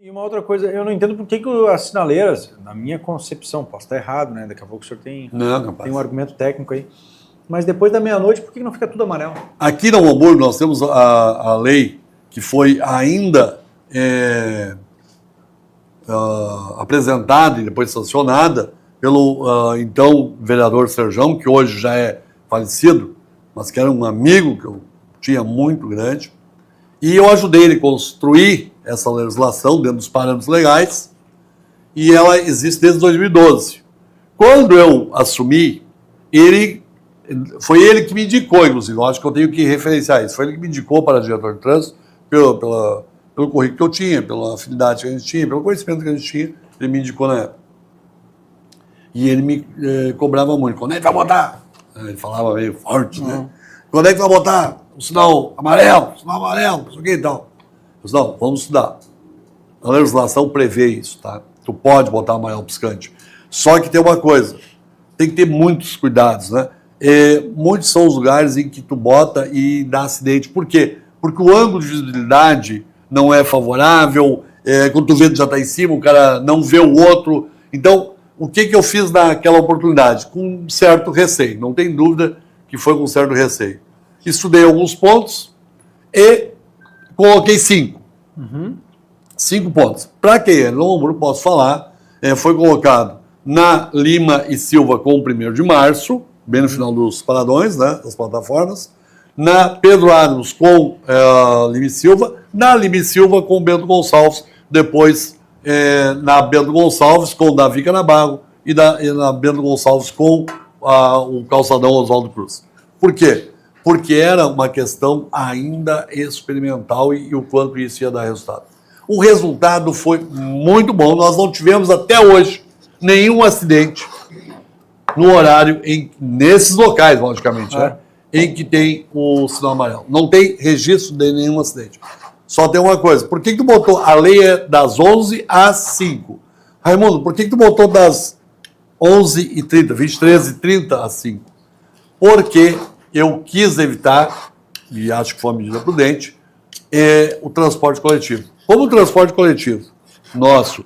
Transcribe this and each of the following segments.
E uma outra coisa, eu não entendo por que as sinaleiras, na minha concepção, posso estar errado, né? Daqui a pouco o senhor tem um argumento técnico aí. Mas depois da meia-noite, por que não fica tudo amarelo? Aqui na Hamburgo nós temos a lei que foi ainda apresentada e depois sancionada pelo então vereador Serjão, que hoje já é falecido, mas que era um amigo que eu tinha muito grande. E eu ajudei ele a construir essa legislação dentro dos parâmetros legais, e ela existe desde 2012. Quando eu assumi, foi ele que me indicou, inclusive, eu acho que eu tenho que referenciar isso, foi ele que me indicou para diretor de trânsito, pelo currículo que eu tinha, pela afinidade que a gente tinha, pelo conhecimento que a gente tinha, ele me indicou na época. E ele me cobrava muito. Quando é que vai botar? Ele falava meio forte, né? Quando é que vai botar o sinal amarelo, não sei o que e tal. Eu disse, não, vamos estudar. A legislação prevê isso, tá? Tu pode botar amarelo piscante. Só que tem uma coisa, tem que ter muitos cuidados, né? Muitos são os lugares em que tu bota e dá acidente. Por quê? Porque o ângulo de visibilidade não é favorável, quando tu vê que já está em cima, o cara não vê o outro. Então, o que eu fiz naquela oportunidade? Com um certo receio, não tem dúvida que foi com um certo receio. Estudei alguns pontos e coloquei 5. 5 pontos. Para quem é número, posso falar, foi colocado na Lima e Silva com o 1º de março, bem no final dos paradões, né, das plataformas, na Pedro Adams com Lima e Silva, na Lima e Silva com Bento Gonçalves, depois na Bento Gonçalves com Davi Canabarro e na Bento Gonçalves com o calçadão Oswaldo Cruz. Por quê? Porque era uma questão ainda experimental e o quanto isso ia dar resultado. O resultado foi muito bom, nós não tivemos até hoje nenhum acidente no horário, nesses locais, logicamente, né, em que tem o sinal amarelo. Não tem registro de nenhum acidente. Só tem uma coisa, por que tu botou, a lei é das 11 às 5. Raimundo, por que tu botou das 11h30, 23h30 às 5? Porque eu quis evitar, e acho que foi uma medida prudente, o transporte coletivo. Como o transporte coletivo nosso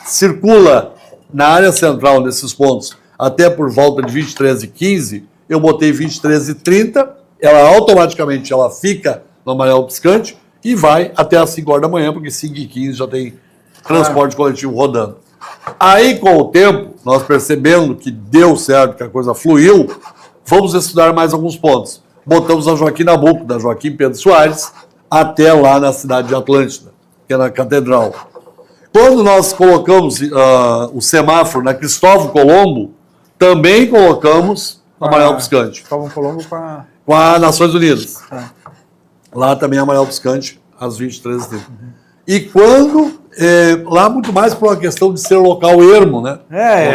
circula na área central desses pontos até por volta de 23h15, eu botei 23h30, ela automaticamente fica no amarelo piscante e vai até às 5 horas da manhã, porque 5h15 já tem transporte coletivo rodando. Aí, com o tempo, nós percebendo que deu certo, que a coisa fluiu, vamos estudar mais alguns pontos. Botamos a Joaquim Nabuco, da Joaquim Pedro Soares, até lá na cidade de Atlântida, que é na Catedral. Quando nós colocamos o semáforo na Cristóvão Colombo, também colocamos amarelo piscante. Cristóvão Colombo com as Nações Unidas. Lá também é amarelo piscante, às 23h30. E quando... lá muito mais por uma questão de ser local ermo, né?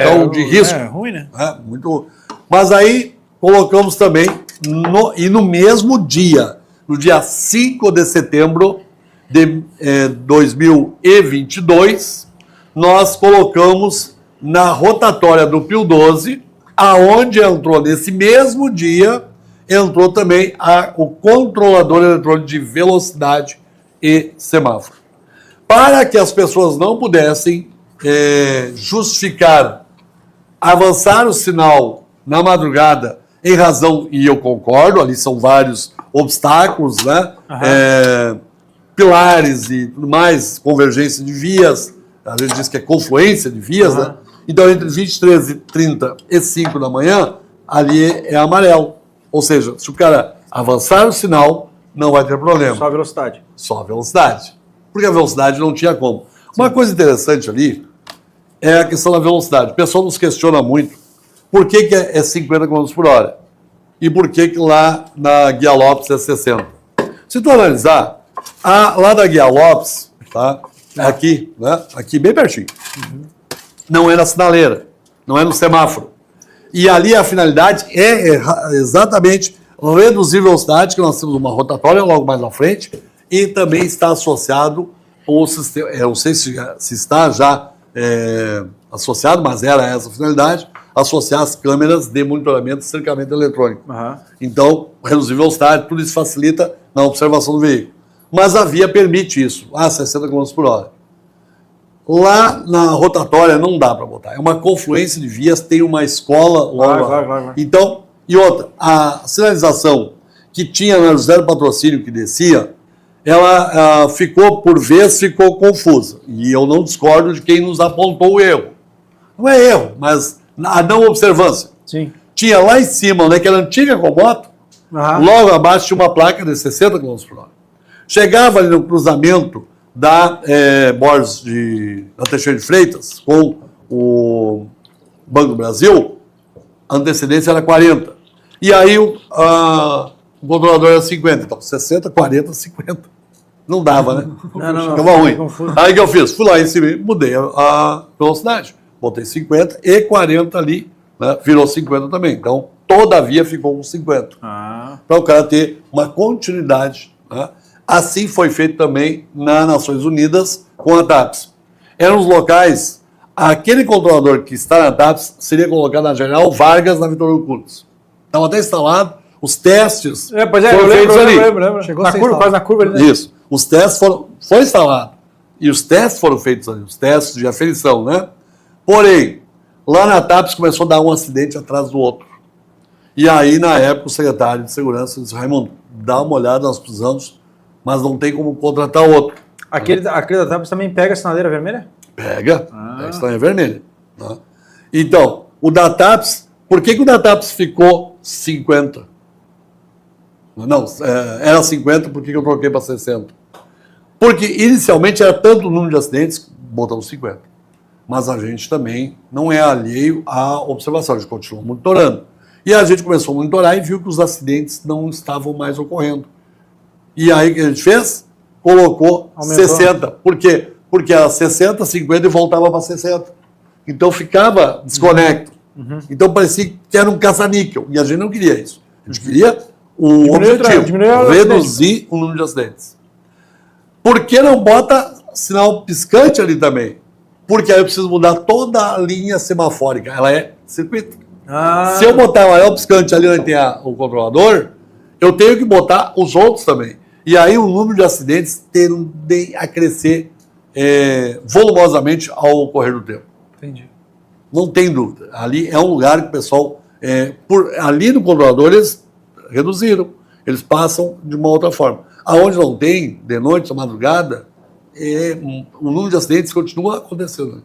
Local de risco. É ruim, né? Muito. Mas aí colocamos também, no mesmo dia, no dia 5 de setembro de 2022, nós colocamos na rotatória do Pio 12, aonde entrou nesse mesmo dia, entrou também o controlador eletrônico de velocidade e semáforo. Para que as pessoas não pudessem justificar avançar o sinal na madrugada em razão, e eu concordo, ali são vários obstáculos, né? Pilares e tudo mais, convergência de vias, a gente diz que é confluência de vias, né? Então, entre 23h30 e 5 da manhã, ali é amarelo. Ou seja, se o cara avançar o sinal, não vai ter problema. Só a velocidade. Só a velocidade. Porque a velocidade não tinha como. Uma coisa interessante ali é a questão da velocidade. O pessoal nos questiona muito por que é 50 km por hora e por que lá na Guia Lopes é 60. Se tu analisar, lá da Guia Lopes, tá? Aqui, né? Aqui bem pertinho, não é na sinaleira, não é no semáforo. E ali a finalidade é exatamente reduzir velocidade, que nós temos uma rotatória logo mais na frente, e também está associado o sistema, eu não sei se está já associado, mas era essa a finalidade, associar as câmeras de monitoramento e cercamento eletrônico. Então, reduzir velocidade, tudo isso facilita na observação do veículo. Mas a via permite isso, 60 km por hora. Lá na rotatória não dá para botar. É uma confluência de vias, tem uma escola logo lá. Então, e outra, a sinalização que tinha no zero patrocínio que descia, ela ficou confusa. E eu não discordo de quem nos apontou o erro. Não é erro, mas a não observância. Sim. Tinha lá em cima, né, que era antiga Comoto, logo abaixo tinha uma placa de 60 km por hora. Chegava ali no cruzamento da Teixeira de Freitas com o Banco do Brasil, a antecedência era 40. E aí o controlador era 50. Então, 60, 40, 50. Não dava, né? Não. Ficava ruim. Aí o que eu fiz? Fui lá em cima e mudei a velocidade. Botei 50 e 40 ali, né? Virou 50 também. Então, toda a via ficou com 50. Para o cara ter uma continuidade, né? Assim foi feito também nas Nações Unidas com a TAPS. Eram os locais, aquele controlador que está na TAPS seria colocado na General Vargas, na Vitor Hugo Cunha. Estava até instalado, os testes foram feitos ali. Chegou na curva, quase na curva ali, né? Isso, os testes foi instalado. E os testes foram feitos ali, os testes de aferição, né? Porém, lá na TAPS começou a dar um acidente atrás do outro. E aí, na época, o secretário de Segurança disse, Raimundo, dá uma olhada, nós precisamos, mas não tem como contratar outro. Aquele da TAPS também pega a sinaleira vermelha? Pega, a sinaleira vermelha. Né? Então, o da TAPS, por que o da TAPS ficou 50? Não, era 50, por que eu troquei para 60? Porque inicialmente era tanto o número de acidentes que botamos 50. Mas a gente também não é alheio à observação, a gente continua monitorando. E a gente começou a monitorar e viu que os acidentes não estavam mais ocorrendo. E aí o que a gente fez? Colocou aumentou. 60. Por quê? Porque era 60, 50 e voltava para 60. Então ficava desconecto. Então parecia que era um caça-níquel. E a gente não queria isso. A gente queria o objetivo, reduzir o número de acidentes. Por que não bota sinal piscante ali também? Porque aí eu preciso mudar toda a linha semafórica. Ela é circuito. Se eu botar o amarelo piscante ali onde tem o controlador, eu tenho que botar os outros também. E aí o número de acidentes tende a crescer volumosamente ao ocorrer do tempo. Entendi. Não tem dúvida. Ali é um lugar que o pessoal... ali no controlador eles reduziram. Eles passam de uma outra forma. Aonde não tem, de noite, de madrugada, o número de acidentes continua acontecendo.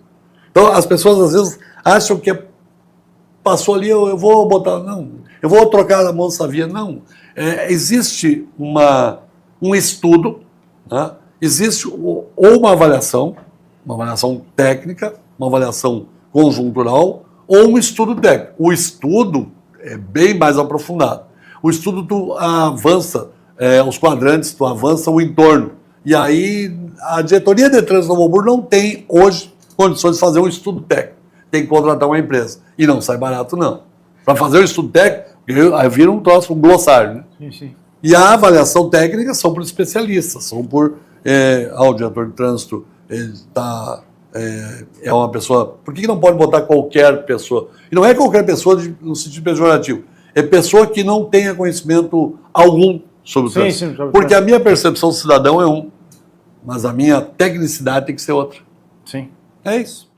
Então as pessoas às vezes acham que passou ali, eu vou botar... Não, eu vou trocar a mão dessa via. Não. Existe um estudo, né? Existe ou uma avaliação técnica, uma avaliação conjuntural, ou um estudo técnico. O estudo é bem mais aprofundado. O estudo tu avança os quadrantes, tu avança o entorno. E aí a diretoria de trânsito de Novo Hamburgo não tem hoje condições de fazer um estudo técnico. Tem que contratar uma empresa. E não sai barato, não. Para fazer o estudo técnico, aí vira um troço, um glossário, né? Sim. E a avaliação técnica são por especialistas, são por... o diretor de trânsito é uma pessoa... Por que não pode botar qualquer pessoa? E não é qualquer pessoa no sentido pejorativo. É pessoa que não tenha conhecimento algum sobre o trânsito. Sim, porque a minha percepção do cidadão é mas a minha tecnicidade tem que ser outra. Sim. É isso.